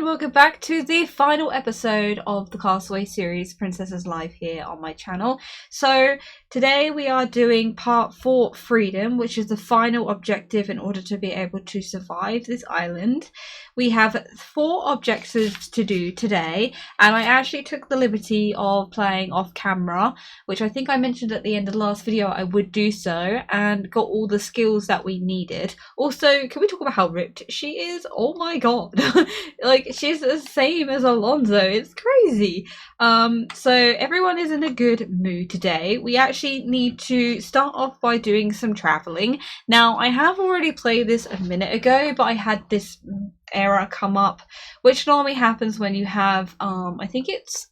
welcome back to the final episode of the Castaway series, Princesses Live, here on my channel. So today we are doing part 4, Freedom, which is the final objective in order to be able to survive this island. We have 4 objectives to do today, and I actually took the liberty of playing off camera, which I think I mentioned at the end of the last video I would do so, and got all the skills that we needed. Also, can we talk about how ripped she is? Oh my god. Like, she's the same as Alonso. It's crazy. So everyone is in a good mood today. We actually need to start off by doing some traveling. Now, I have already played this a minute ago, but I had this error come up, which normally happens when you have, I think it's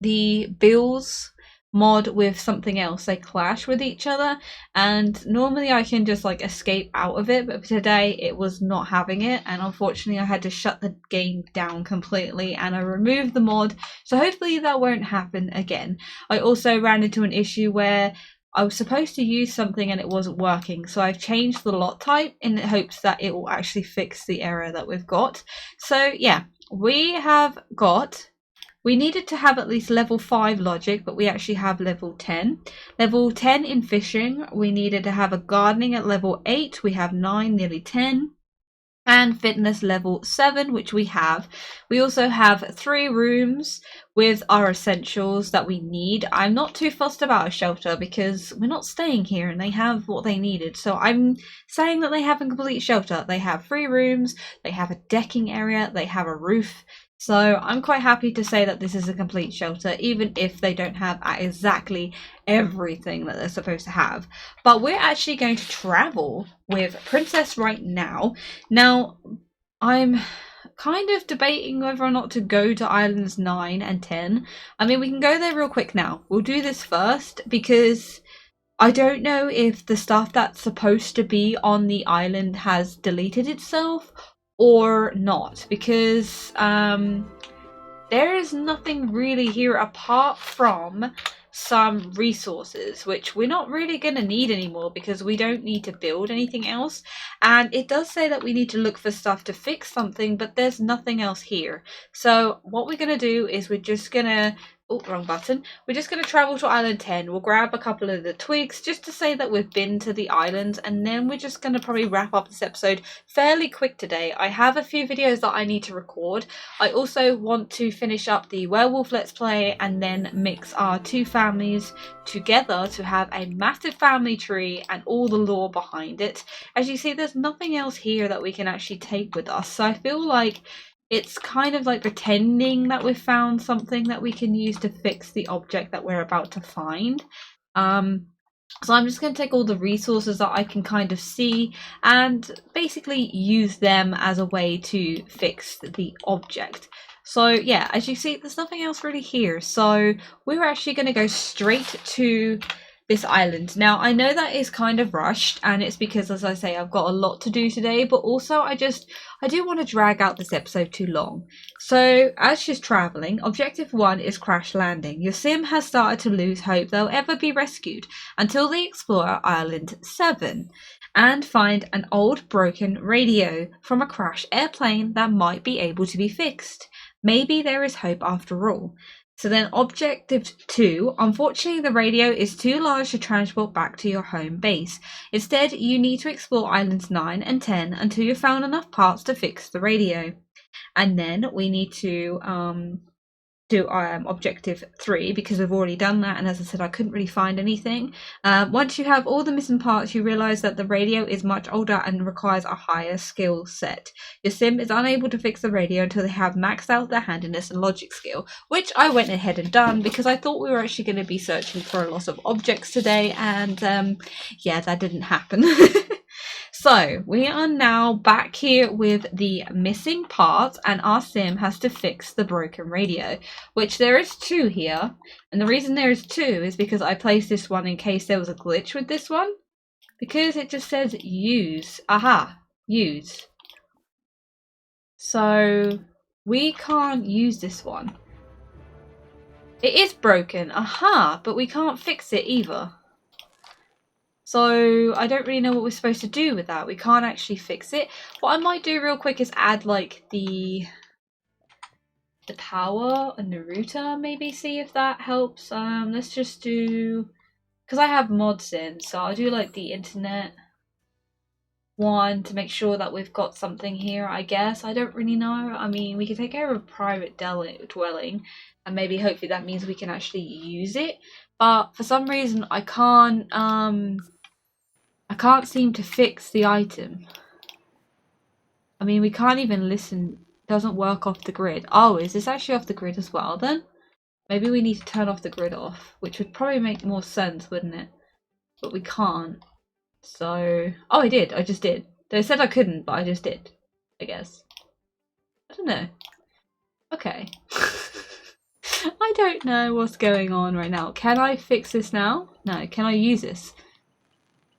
the Bills mod with something else. They clash with each other, and normally I can just like escape out of it, but today it was not having it, and unfortunately I had to shut the game down completely and I removed the mod, so hopefully that won't happen again. I also ran into an issue where I was supposed to use something and it wasn't working, so I've changed the lot type in hopes that it will actually fix the error that we've got. So yeah, we needed to have at least level 5 logic, but we actually have level 10. Level 10 in fishing, we needed to have a gardening at level 8, we have 9, nearly 10. And fitness level 7, which we have. We also have 3 rooms with our essentials that we need. I'm not too fussed about a shelter because we're not staying here and they have what they needed. So I'm saying that they have a complete shelter. They have 3 rooms, they have a decking area, they have a roof. So I'm quite happy to say that this is a complete shelter, even if they don't have exactly everything that they're supposed to have. But we're actually going to travel with Princess right now. Now, I'm kind of debating whether or not to go to Islands 9 and 10. I mean, we can go there real quick now. We'll do this first because I don't know if the stuff that's supposed to be on the island has deleted itself or not, because there is nothing really here apart from some resources, which we're not really going to need anymore because we don't need to build anything else. And it does say that we need to look for stuff to fix something, but there's nothing else here. So what we're going to do is we're just going to wrong button. We're just going to travel to Island 10. We'll grab a couple of the twigs just to say that we've been to the island, and then we're just going to probably wrap up this episode fairly quick today. I have a few videos that I need to record. I also want to finish up the werewolf let's play and then mix our 2 families together to have a massive family tree and all the lore behind it. As you see, there's nothing else here that we can actually take with us, so I feel like it's kind of like pretending that we've found something that we can use to fix the object that we're about to find. So I'm just going to take all the resources that I can kind of see and basically use them as a way to fix the object. So yeah, as you see, there's nothing else really here. So we're actually going to go straight to this island. Now, I know that is kind of rushed, and it's because, as I say, I've got a lot to do today, but also I do want to drag out this episode too long. So, as she's traveling, objective 1 is crash landing. Your sim has started to lose hope they'll ever be rescued until they explore Island 7 and find an old broken radio from a crashed airplane that might be able to be fixed. Maybe there is hope after all. So then objective 2, unfortunately the radio is too large to transport back to your home base. Instead, you need to explore Islands 9 and 10 until you've found enough parts to fix the radio. And then we need to do objective 3 because we've already done that, and as I said, I couldn't really find anything. Once you have all the missing parts, you realise that the radio is much older and requires a higher skill set. Your sim is unable to fix the radio until they have maxed out their handiness and logic skill, which I went ahead and done because I thought we were actually going to be searching for a lot of objects today, and yeah, that didn't happen. So we are now back here with the missing parts, and our sim has to fix the broken radio, which there is 2 here. And the reason there is 2 is because I placed this one in case there was a glitch with this one, because it just says use. Aha, use. So we can't use this one. It is broken, aha, but we can't fix it either. So I don't really know what we're supposed to do with that. We can't actually fix it. What I might do real quick is add like the the power and the router, maybe see if that helps. Let's just do, because I have mods in, so I'll do like the internet one to make sure that we've got something here, I guess. I don't really know. I mean, we can take care of private dwelling, and maybe hopefully that means we can actually use it. But for some reason I can't seem to fix the item. I mean, we can't even listen. It doesn't work off the grid. Oh, is this actually off the grid as well then? Maybe we need to turn off the grid off, which would probably make more sense, wouldn't it? But we can't. So, oh, I did. I just did. They said I couldn't, but I just did. I guess. I don't know. Okay. I don't know what's going on right now. Can I fix this now? No. Can I use this?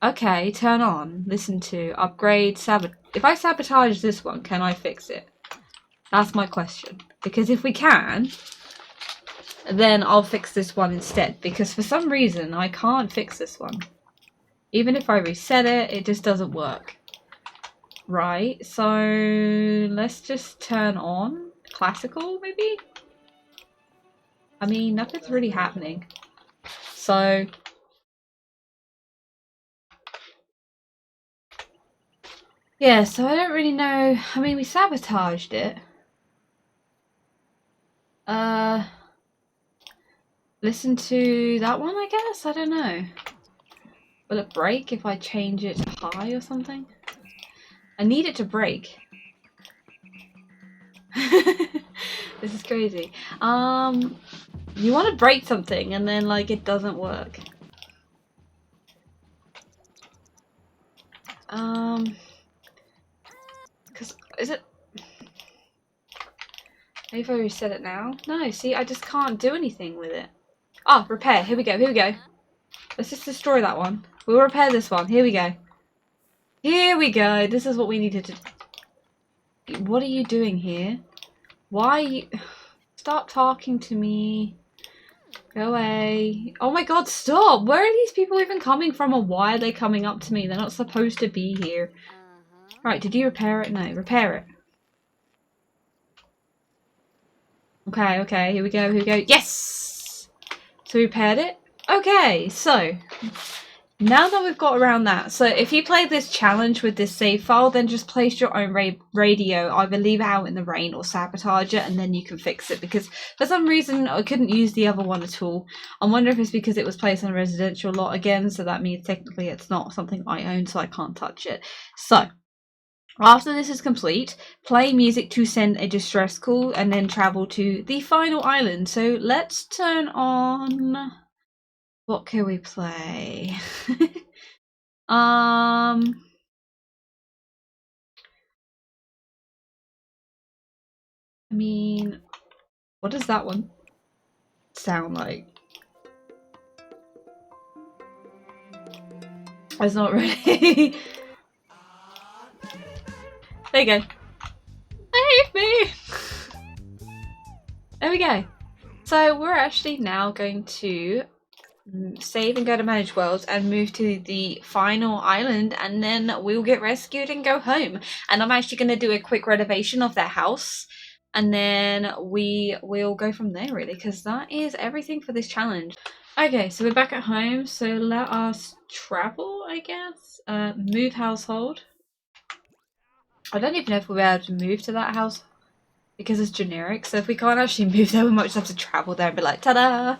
Okay, turn on. Listen to. Upgrade. If I sabotage this one, can I fix it? That's my question. Because if we can, then I'll fix this one instead. Because for some reason, I can't fix this one. Even if I reset it, it just doesn't work. Right, so let's just turn on classical, maybe? I mean, nothing's really happening. So yeah, so I don't really know. I mean, we sabotaged it. Listen to that one, I guess? I don't know. Will it break if I change it to high or something? I need it to break. This is crazy. You want to break something and then like it doesn't work. Cause is it? Maybe if I reset it now? No, see, I just can't do anything with it. Ah, repair. Here we go. Here we go. Let's just destroy that one. We'll repair this one. Here we go. Here we go. This is what we needed to. What are you doing here? Why are you? Stop talking to me. Go away. Oh my god, stop! Where are these people even coming from, or why are they coming up to me? They're not supposed to be here. Right, did you repair it? No, repair it. Okay, okay, here we go, here we go. Yes! So we repaired it. Okay, so now that we've got around that, so if you play this challenge with this save file, then just place your own radio, either leave it out in the rain or sabotage it, and then you can fix it, because for some reason I couldn't use the other one at all. I wonder if it's because it was placed on a residential lot again, so that means technically it's not something I own, so I can't touch it. So after this is complete, play music to send a distress call and then travel to the final island. So let's turn on... What can we play? I mean, what does that one sound like? It's not ready. There you go. Save me! There we go. So we're actually now going to save and go to manage worlds and move to the final island, and then we'll get rescued and go home. And I'm actually going to do a quick renovation of their house, and then we will go from there, really, because that is everything for this challenge. Okay, so we're back at home, so let us travel, I guess. Move household. I don't even know if we'll be able to move to that house because it's generic, so if we can't actually move there, we might just have to travel there and be like, ta-da!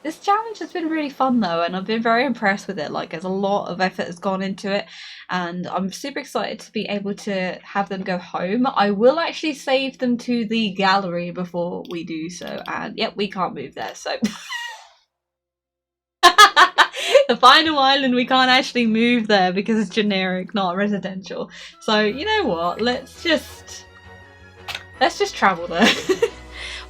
This challenge has been really fun though, and I've been very impressed with it. Like, there's a lot of effort has gone into it, and I'm super excited to be able to have them go home. I will actually save them to the gallery before we do so, and yep, we can't move there, so... The final island, we can't actually move there because it's generic, not residential. So, you know what, let's just travel there.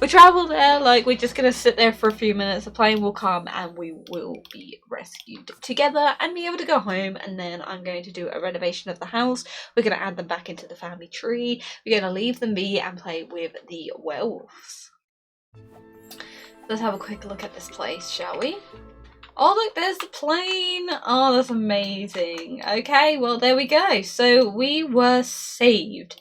We travel there, like, we're just gonna sit there for a few minutes, the plane will come and we will be rescued together and be able to go home, and then I'm going to do a renovation of the house. We're gonna add them back into the family tree, we're gonna leave them be and play with the werewolves. Let's have a quick look at this place, shall we? Oh look, there's the plane! Oh, that's amazing. Okay, well there we go. So we were saved.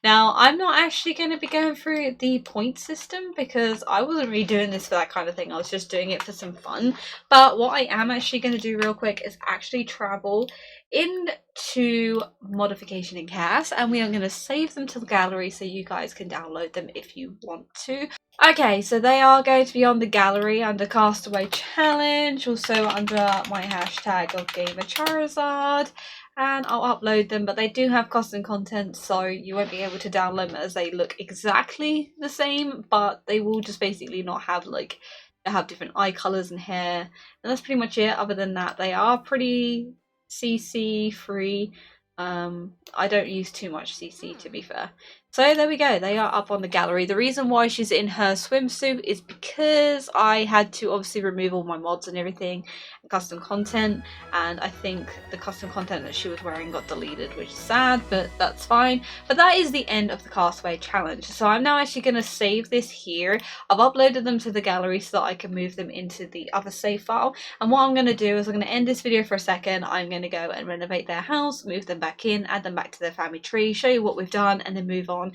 Now, I'm not actually going to be going through the point system because I wasn't really doing this for that kind of thing. I was just doing it for some fun. But what I am actually going to do real quick is actually travel into modification in CAS, and we are going to save them to the gallery so you guys can download them if you want to. Okay, so they are going to be on the gallery under Castaway Challenge, also under my hashtag of Gamer Charizard, and I'll upload them, but they do have custom content, so you won't be able to download them as they look exactly the same, but they will just basically not have like, they have different eye colours and hair, and that's pretty much it. Other than that, they are pretty CC free. I don't use too much CC, to be fair. So there we go, they are up on the gallery. The reason why she's in her swimsuit is because I had to obviously remove all my mods and everything, custom content, and I think the custom content that she was wearing got deleted, which is sad, but that's fine. But that is the end of the Castaway Challenge. So I'm now actually going to save this here. I've uploaded them to the gallery so that I can move them into the other save file. And what I'm going to do is I'm going to end this video for a second. I'm going to go and renovate their house, move them back in, add them back to their family tree, show you what we've done, and then move on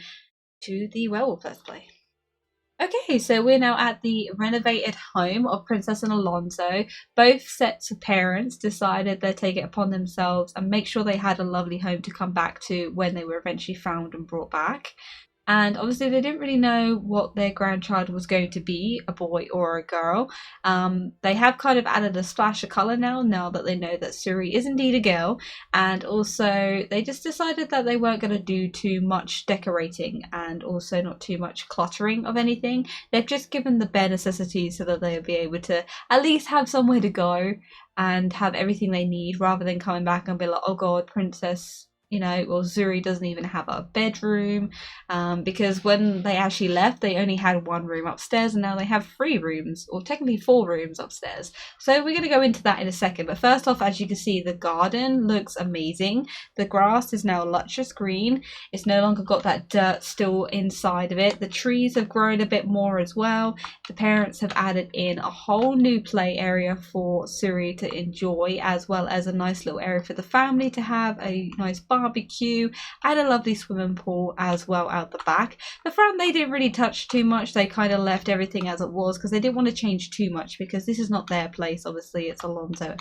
to the werewolf let's play. Okay, so we're now at the renovated home of Princess and Alonso. Both sets of parents decided they'd take it upon themselves and make sure they had a lovely home to come back to when they were eventually found and brought back. And obviously they didn't really know what their grandchild was going to be, a boy or a girl. They have kind of added a splash of colour now that they know that Suri is indeed a girl. And also they just decided that they weren't going to do too much decorating and also not too much cluttering of anything. They've just given the bare necessities so that they'll be able to at least have somewhere to go and have everything they need, rather than coming back and be like, oh god, Princess, you know, well, Zuri doesn't even have a bedroom, because when they actually left, they only had one room upstairs, and now they have 3 rooms, or technically 4 rooms upstairs. So we're going to go into that in a second. But first off, as you can see, the garden looks amazing. The grass is now luscious green. It's no longer got that dirt still inside of it. The trees have grown a bit more as well. The parents have added in a whole new play area for Suri to enjoy, as well as a nice little area for the family to have a nice barbecue and a lovely swimming pool as well out the back. The front they didn't really touch too much. They kind of left everything as it was because they didn't want to change too much, because this is not their place. Obviously it's Alonso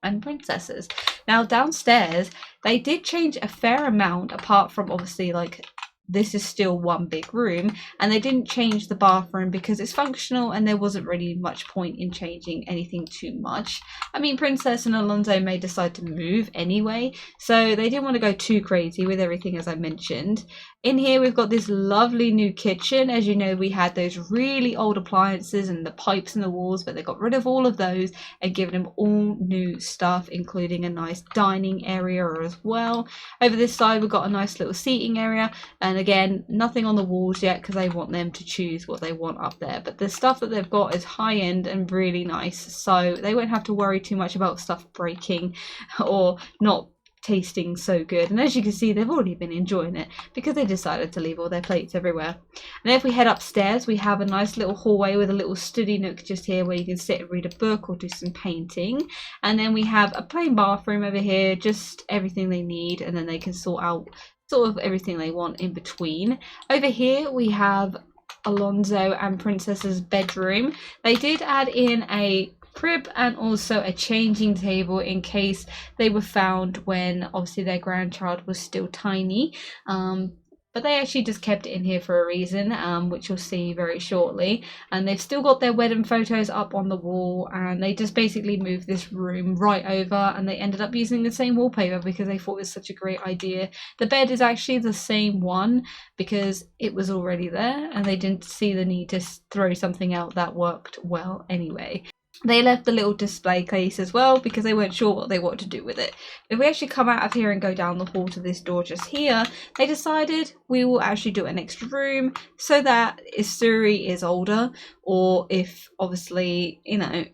and Princess's. Now downstairs they did change a fair amount, apart from obviously like this is still one big room, and they didn't change the bathroom because it's functional and there wasn't really much point in changing anything too much. I mean, Princess and Alonso may decide to move anyway, so they didn't want to go too crazy with everything, as I mentioned. In here we've got this lovely new kitchen. As you know, we had those really old appliances and the pipes in the walls, but they got rid of all of those and given them all new stuff, including a nice dining area as well. Over this side we've got a nice little seating area, and again, nothing on the walls yet because they want them to choose what they want up there. But the stuff that they've got is high end and really nice, so they won't have to worry too much about stuff breaking or not tasting so good. And as you can see, they've already been enjoying it because they decided to leave all their plates everywhere. And if we head upstairs, we have a nice little hallway with a little study nook just here where you can sit and read a book or do some painting. And then we have a plain bathroom over here, just everything they need, and then they can sort out sort of everything they want in between. Over here we have Alonso and Princess's bedroom. They did add in a crib and also a changing table in case they were found when obviously their grandchild was still tiny, but they actually just kept it in here for a reason, which you'll see very shortly. And they've still got their wedding photos up on the wall, and they just basically moved this room right over, and they ended up using the same wallpaper because they thought it was such a great idea. The bed is actually the same one because it was already there and they didn't see the need to throw something out that worked well anyway. They left the little display case as well because they weren't sure what they wanted to do with it. If we actually come out of here and go down the hall to this door just here, they decided we will actually do an extra room so that if Suri is older, or if obviously, you know,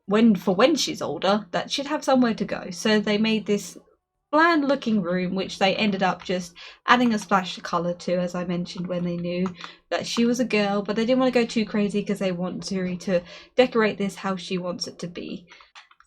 when she's older, that she'd have somewhere to go. So they made this bland looking room, which they ended up just adding a splash of colour to, as I mentioned, when they knew that she was a girl, but they didn't want to go too crazy because they want Zuri to decorate this how she wants it to be.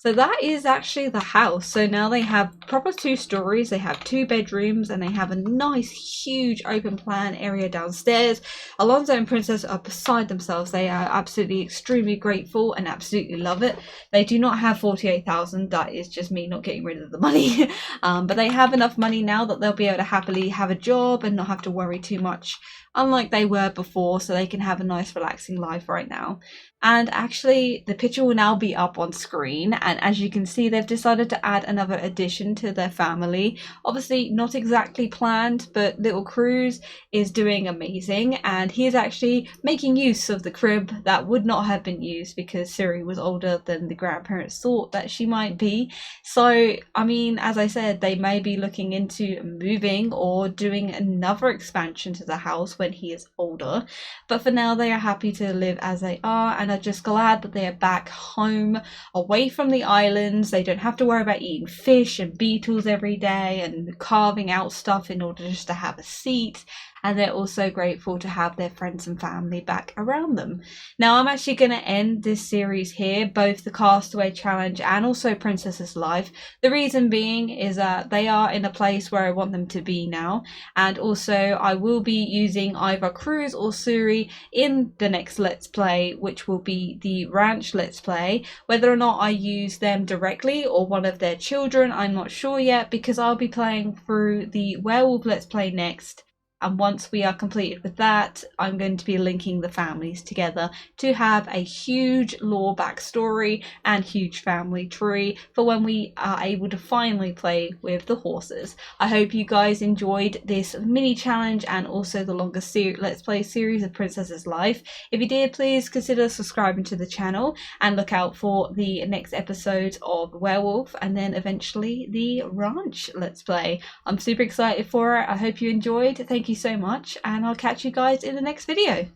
So that is actually the house. So now they have proper 2 stories, they have 2 bedrooms, and they have a nice huge open plan area downstairs. Alonso and Princess are beside themselves. They are absolutely extremely grateful and absolutely love it. They do not have 48,000. That is just me not getting rid of the money. But they have enough money now that they'll be able to happily have a job and not have to worry too much, unlike they were before, so they can have a nice relaxing life right now. And actually the picture will now be up on screen, and as you can see, they've decided to add another addition to their family. Obviously not exactly planned, but little Cruz is doing amazing, and he is actually making use of the crib that would not have been used because Siri was older than the grandparents thought that she might be. So I mean, as I said, they may be looking into moving or doing another expansion to the house when he is older, but for now they are happy to live as they are and are just glad that they are back home, away from the islands. They don't have to worry about eating fish and beetles every day and carving out stuff in order just to have a seat. And they're also grateful to have their friends and family back around them. Now I'm actually going to end this series here, both the Castaway challenge and also Princess's Life. The reason being is that they are in a place where I want them to be now, and also I will be using either Cruz or Suri in the next Let's Play, which will be the Ranch Let's Play. Whether or not I use them directly or one of their children, I'm not sure yet, because I'll be playing through the Werewolf Let's Play next. And once we are completed with that, I'm going to be linking the families together to have a huge lore backstory and huge family tree for when we are able to finally play with the horses. I hope you guys enjoyed this mini challenge and also the longer Let's Play series of Princess's Life. If you did, please consider subscribing to the channel and look out for the next episodes of Werewolf and then eventually the Ranch Let's Play. I'm super excited for it. I hope you enjoyed. Thank you so much, and I'll catch you guys in the next video.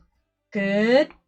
Goodbye.